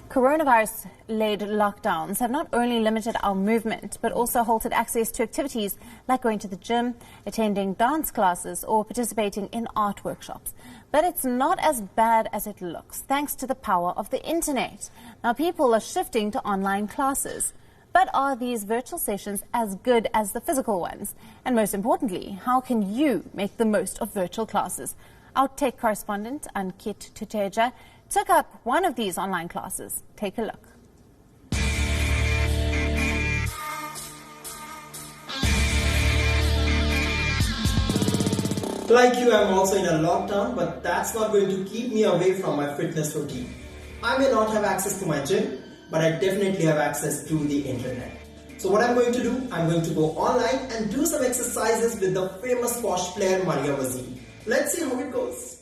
Coronavirus-led lockdowns have not only limited our movement, but also halted access to activities like going to the gym, attending dance classes, or participating in art workshops. But it's not as bad as it looks, thanks to the power of the internet. Now, people are shifting to online classes. But are these virtual sessions as good as the physical ones? And most importantly, how can you make the most of virtual classes? Our tech correspondent, Ankit Tuteja, took up one of these online classes. Take a look. Like you, I'm also in a lockdown, but that's not going to keep me away from my fitness routine. I may not have access to my gym, but I definitely have access to the internet. So what I'm going to do, I'm going to go online and do some exercises with the famous squash player Maria Waziri. Let's see how it goes.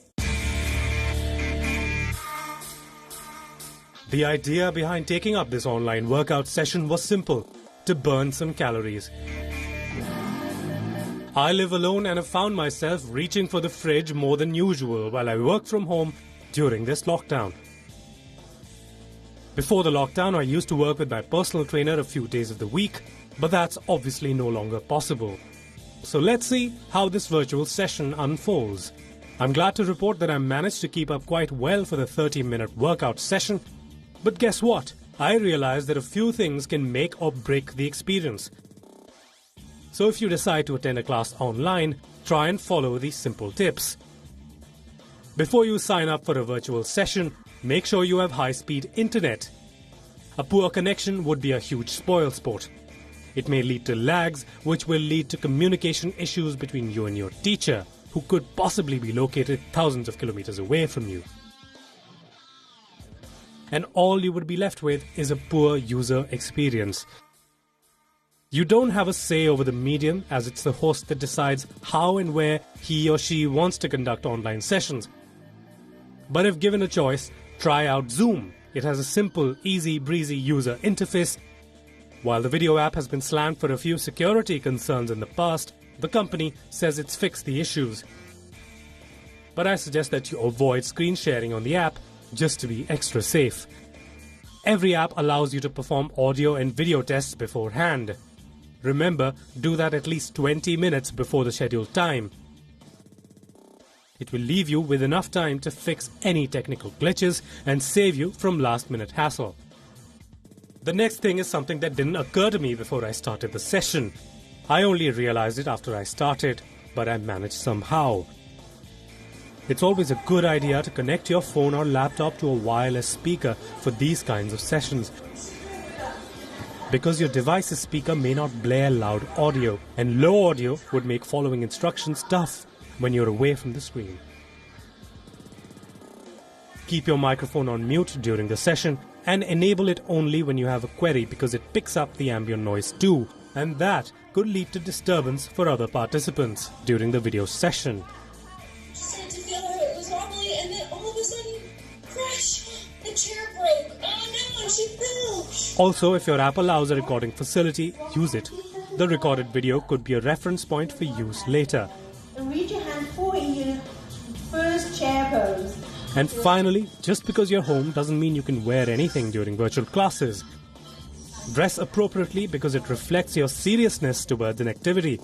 The idea behind taking up this online workout session was simple: to burn some calories. I live alone and have found myself reaching for the fridge more than usual while I work from home during this lockdown. Before the lockdown, I used to work with my personal trainer a few days of the week, but that's obviously no longer possible. So let's see how this virtual session unfolds. I'm glad to report that I managed to keep up quite well for the 30-minute workout session. But guess what? I realized that a few things can make or break the experience. So if you decide to attend a class online, try and follow these simple tips. Before you sign up for a virtual session, make sure you have high-speed internet. A poor connection would be a huge spoilsport. It may lead to lags, which will lead to communication issues between you and your teacher, who could possibly be located thousands of kilometers away from you. And all you would be left with is a poor user experience. You don't have a say over the medium, as it's the host that decides how and where he or she wants to conduct online sessions. But if given a choice, try out Zoom. It has a simple, easy, breezy user interface. While the video app has been slammed for a few security concerns in the past, the company says it's fixed the issues. But I suggest that you avoid screen sharing on the app, just to be extra safe. Every app allows you to perform audio and video tests beforehand. Remember, do that at least 20 minutes before the scheduled time. It will leave you with enough time to fix any technical glitches and save you from last-minute hassle. The next thing is something that didn't occur to me before I started the session. I only realized it after I started, but I managed somehow. It's always a good idea to connect your phone or laptop to a wireless speaker for these kinds of sessions, because your device's speaker may not blare loud audio, and low audio would make following instructions tough when you're away from the screen. Keep your microphone on mute during the session and enable it only when you have a query, because it picks up the ambient noise too, and that could lead to disturbance for other participants during the video session. And then all of a sudden, crash! The chair broke! Oh no, and she fell! Also, if your app allows a recording facility, use it. The recorded video could be a reference point for use later. And reach your hand forward in your first chair pose. And finally, just because you're home doesn't mean you can wear anything during virtual classes. Dress appropriately because it reflects your seriousness towards an activity.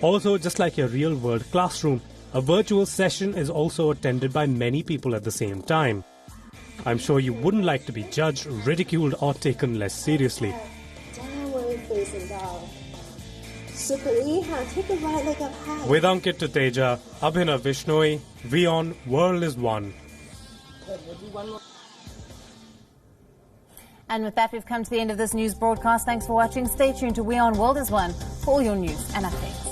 Also, just like your real-world classroom, a virtual session is also attended by many people at the same time. I'm sure you wouldn't like to be judged, ridiculed, or taken less seriously. Downward facing dog. Super Iha, take a right leg up high. With Ankit Tuteja, Abhinav Vishnoi, WION, World is One. And with that, we've come to the end of this news broadcast. Thanks for watching. Stay tuned to WION World is One for all your news and updates.